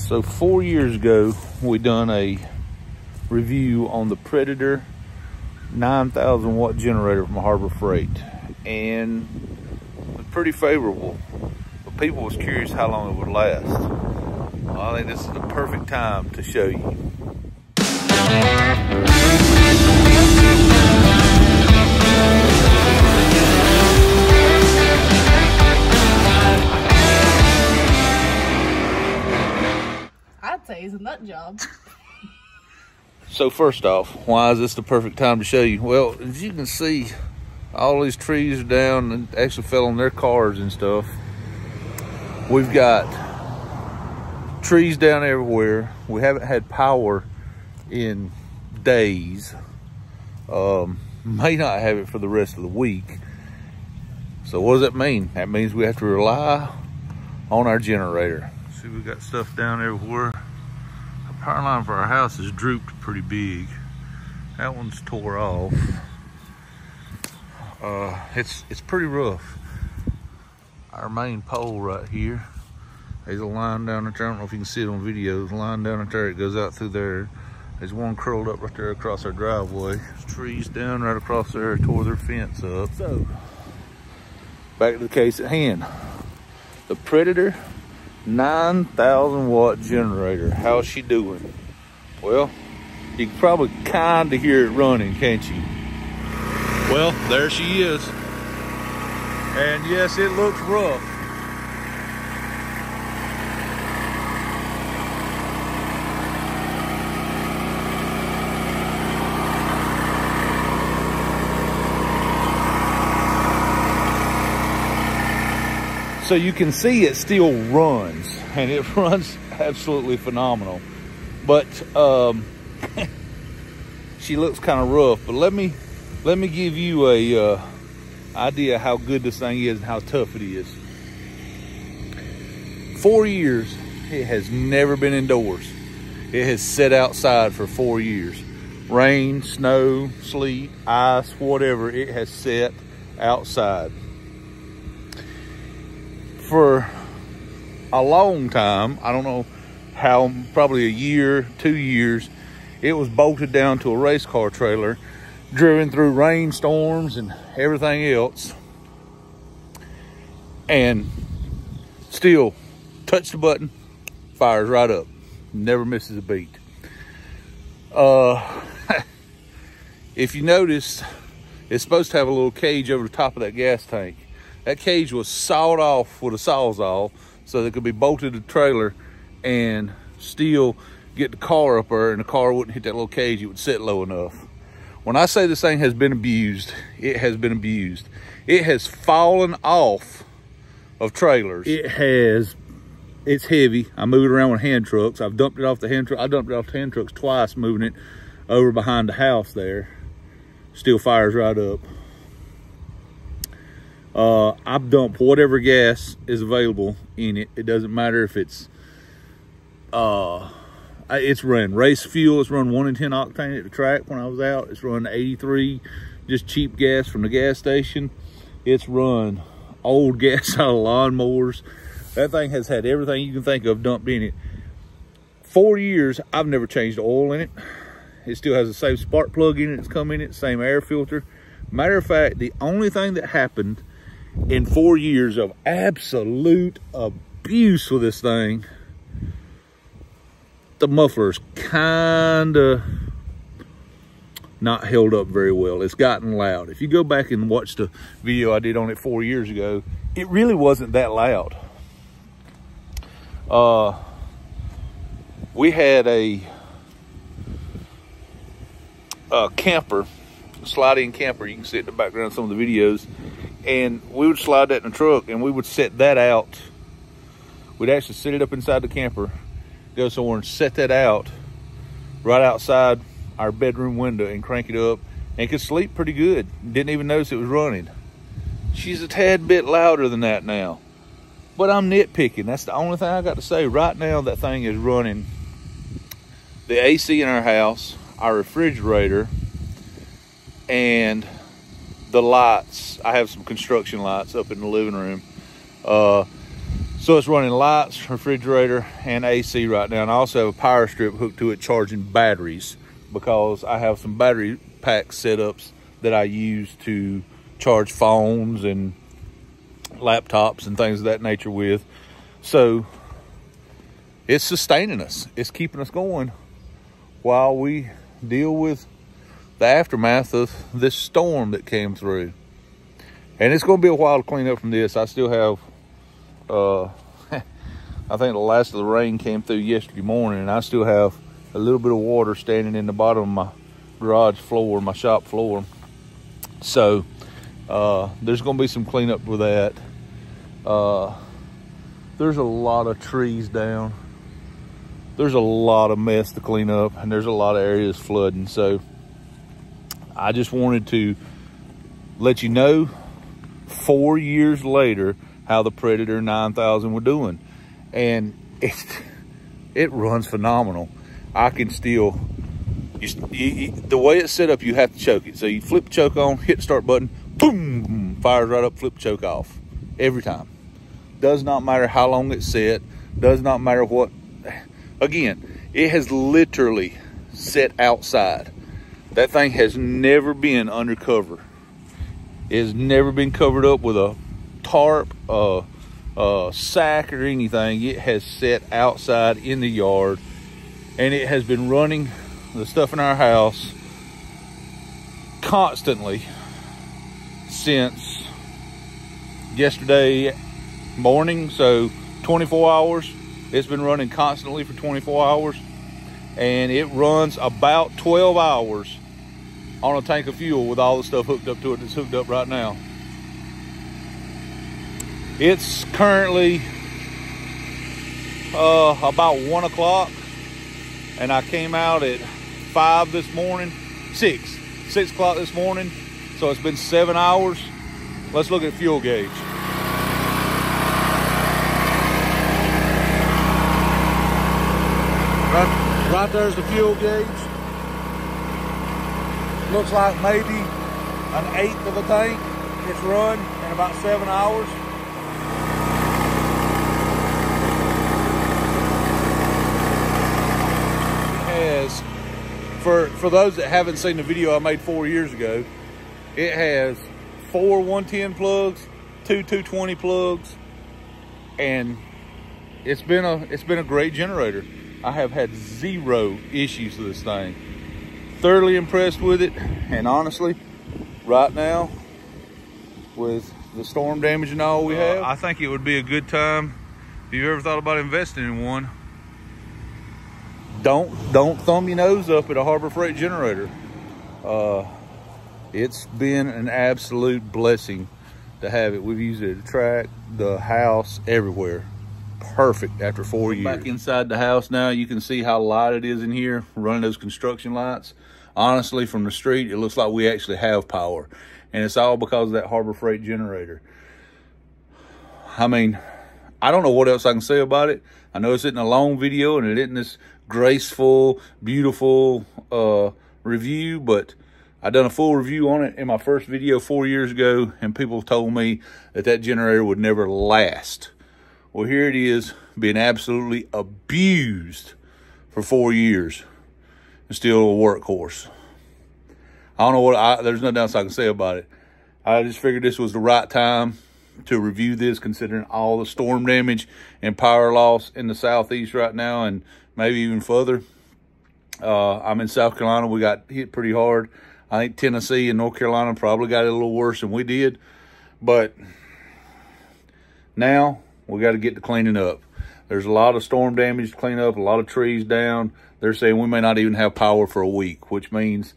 So 4 years ago, we done a review on the Predator 9,000 watt generator from Harbor Freight, and it was pretty favorable, but people was curious how long it would last. Well, I think this is the perfect time to show you. I'd say it's a nut job. So first off, why is this the perfect time to show you? Well, as you can see, all these trees are down and actually fell on their cars and stuff. We've got trees down everywhere. We haven't had power in days. May not have it for the rest of the week. So what does that mean? That means we have to rely on our generator. See, we got stuff down everywhere. The power line for our house is drooped pretty big. That one's tore off. It's pretty rough. Our main pole right here, there's a line down there. I don't know if you can see it on video. There's a line down there. It goes out through there. There's one curled up right there across our driveway. There's trees down right across there, tore their fence up. So, back to the case at hand. The Predator 9,000 watt generator. How's she doing? Well, you can probably kind of hear it running, can't you? Well, there she is. And yes, it looks rough. So you can see it still runs, and it runs absolutely phenomenal. But she looks kind of rough. But let me give you a idea how good this thing is and how tough it is. 4 years, it has never been indoors. It has sat outside for 4 years. Rain, snow, sleet, ice, whatever, it has sat outside. For a long time, I don't know how, probably a year, 2 years, it was bolted down to a race car trailer, driven through rainstorms and everything else, and still touch the button, fires right up, never misses a beat. If you notice, it's supposed to have a little cage over the top of that gas tank. That cage was sawed off with a sawzall so that it could be bolted to the trailer and still get the car up there, and the car wouldn't hit that little cage. It would sit low enough. When I say this thing has been abused, it has been abused. It has fallen off of trailers. It's heavy. I move it around with hand trucks. I've dumped it off the hand truck. I dumped it off the hand trucks twice, moving it over behind the house there. Still fires right up. I've dumped whatever gas is available in it. It doesn't matter if it's run race fuel. It's run 1 in 10 octane at the track when I was out. It's run 83, just cheap gas from the gas station. It's run old gas out of lawnmowers. That thing has had everything you can think of dumped in it. 4 years, I've never changed the oil in it. It still has the same spark plug in it that's come in it, same air filter. Matter of fact, the only thing that happened in 4 years of absolute abuse with this thing, the muffler's kinda not held up very well. It's gotten loud. If you go back and watch the video I did on it 4 years ago, it really wasn't that loud. We had a camper, slide-in camper. You can see it in the background of some of the videos. And we would slide that in the truck, and we would set that out. We'd actually set it up inside the camper, go somewhere and set that out right outside our bedroom window and crank it up, and could sleep pretty good. Didn't even notice it was running. She's a tad bit louder than that now, but I'm nitpicking. That's the only thing I got to say. Right now, that thing is running the AC in our house, our refrigerator, and the lights. I have some construction lights up in the living room. So it's running lights, refrigerator, and AC right now. And I also have a power strip hooked to it charging batteries, because I have some battery pack setups that I use to charge phones and laptops and things of that nature with. So it's sustaining us. It's keeping us going while we deal with the aftermath of this storm that came through. And it's going to be a while to clean up from this. I still have, I think the last of the rain came through yesterday morning, and I still have a little bit of water standing in the bottom of my garage floor, my shop floor. So there's going to be some cleanup with that. There's a lot of trees down. There's a lot of mess to clean up, and there's a lot of areas flooding. So I just wanted to let you know 4 years later how the Predator 9000 were doing. And it runs phenomenal. I can still, the way it's set up, you have to choke it. So you flip the choke on, hit the start button, boom, fires right up, flip the choke off. Every time. Does not matter how long it's set. Does not matter what. Again, it has literally set outside. That thing has never been undercover. It has never been covered up with a tarp, a sack, or anything. It has set outside in the yard, and it has been running the stuff in our house constantly since yesterday morning. So 24 hours. It's been running constantly for 24 hours, and it runs about 12 hours on a tank of fuel with all the stuff hooked up to it that's hooked up right now. It's currently about 1 o'clock, and I came out at 5 this morning, 6 o'clock this morning. So it's been 7 hours. Let's look at fuel gauge. Right there's the fuel gauge. Looks like maybe an 1/8 of a tank it's run in about 7 hours. It has, for those that haven't seen the video I made 4 years ago, it has 4 110 plugs, 2 220 plugs, and it's been a great generator. I have had 0 issues with this thing. Thoroughly impressed with it, and honestly, right now, with the storm damage and all we have, I think it would be a good time if you've ever thought about investing in one. Don't thumb your nose up at a Harbor Freight generator. It's been an absolute blessing to have it. We've used it at the track, the house, everywhere. Perfect after 4 years. Back inside the house now, you can see how light it is in here, running those construction lights. Honestly, from the street, it looks like we actually have power, and it's all because of that Harbor Freight generator. I mean, I don't know what else I can say about it. I know it's in a long video, and it isn't this graceful, beautiful review, but I done a full review on it in my first video 4 years ago, and people told me that that generator would never last. Well, here it is, being absolutely abused for 4 years, and still a workhorse. I don't know what, there's nothing else I can say about it. I just figured this was the right time to review this, considering all the storm damage and power loss in the southeast right now, and maybe even further. I'm in South Carolina. We got hit pretty hard. I think Tennessee and North Carolina probably got it a little worse than we did, but now we got to get to cleaning up. There's a lot of storm damage to clean up, a lot of trees down. They're saying we may not even have power for a week, which means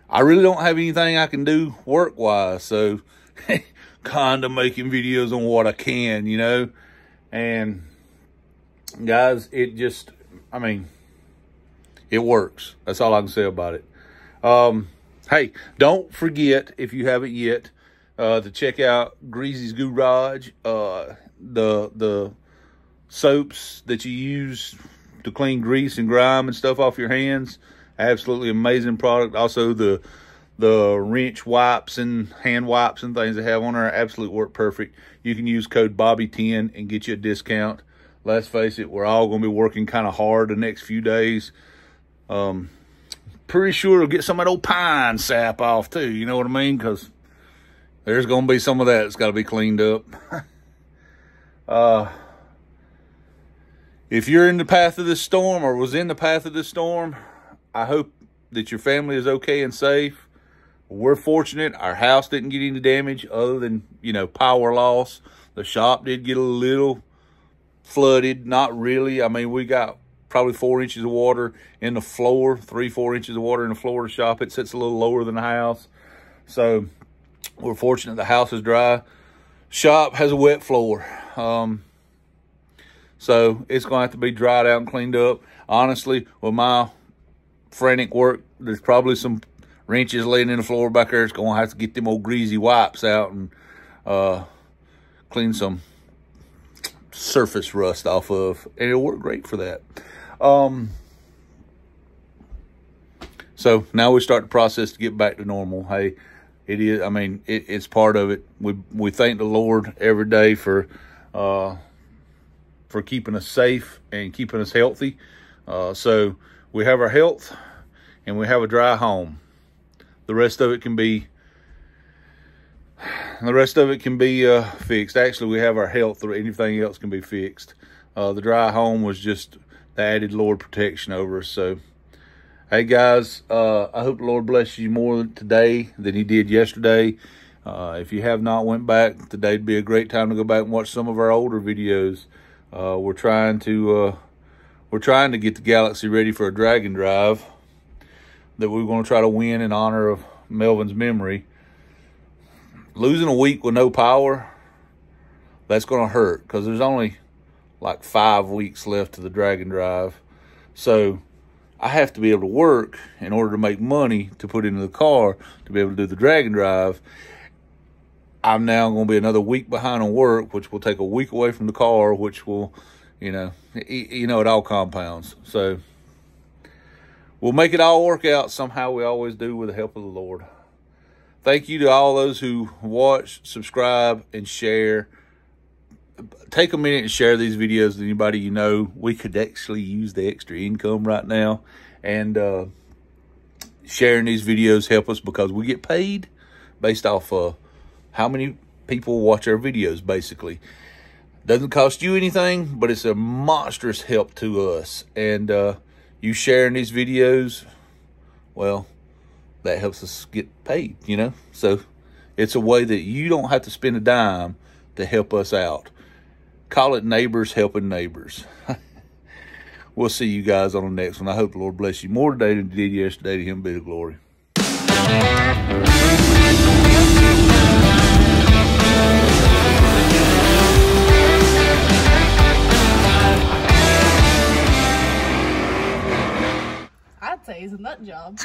I really don't have anything I can do work-wise. So kind of making videos on what I can, you know. And guys, it just, I mean, it works. That's all I can say about it. Hey, don't forget, if you haven't yet, to check out Greasy's Garage. The soaps that you use to clean grease and grime and stuff off your hands. Absolutely amazing product. Also, the The wrench wipes and hand wipes and things they have on there absolutely work perfect. You can use code Bobby10 and get you a discount. Let's face it, we're all going to be working kind of hard the next few days. Pretty sure we'll get some of that old pine sap off too, you know what I mean? Because there's going to be some of that that's got to be cleaned up. If you're in the path of this storm or was in the path of this storm, I hope that your family is okay and safe. We're fortunate. Our house didn't get any damage other than, you know, power loss. The shop did get a little flooded. Not really. I mean, we got probably 4 inches of water in the floor, 3-4 inches of water in the floor of the shop. It sits a little lower than the house. So we're fortunate the house is dry. Shop has a wet floor. So it's going to have to be dried out and cleaned up. Honestly, with my frantic work, there's probably some wrenches laying in the floor back there. It's going to have to get them old greasy wipes out and clean some surface rust off of. And it'll work great for that. So now we start the process to get back to normal. Hey, it is, I mean, it's part of it. We thank the Lord every day for keeping us safe and keeping us healthy. So we have our health and we have a dry home. The rest of it can be fixed. Actually, we have our health, or anything else can be fixed. The dry home was just the added Lord protection over us. So, hey guys, I hope the Lord blesses you more today than he did yesterday. If you have not went back, today'd be a great time to go back and watch some of our older videos. We're trying to get the Galaxy ready for a dragon drive that we're going to try to win in honor of Melvin's memory. Losing a week with no power, that's going to hurt because there's only like 5 weeks left to the dragon drive. So I have to be able to work in order to make money to put into the car to be able to do the dragon drive. I'm now going to be another week behind on work, which will take a week away from the car, which will, it all compounds. So we'll make it all work out somehow. We always do, with the help of the Lord. Thank you to all those who watch, subscribe, and share. Take a minute and share these videos with anybody you know. We could actually use the extra income right now. And sharing these videos help us because we get paid based off how many people watch our videos, basically. Doesn't cost you anything, but it's a monstrous help to us. And you sharing these videos, well, that helps us get paid, So it's a way that you don't have to spend a dime to help us out. Call it neighbors helping neighbors. We'll see you guys on the next one. I hope the Lord bless you more today than he did yesterday. To him be the glory. I'd say he's a nut job.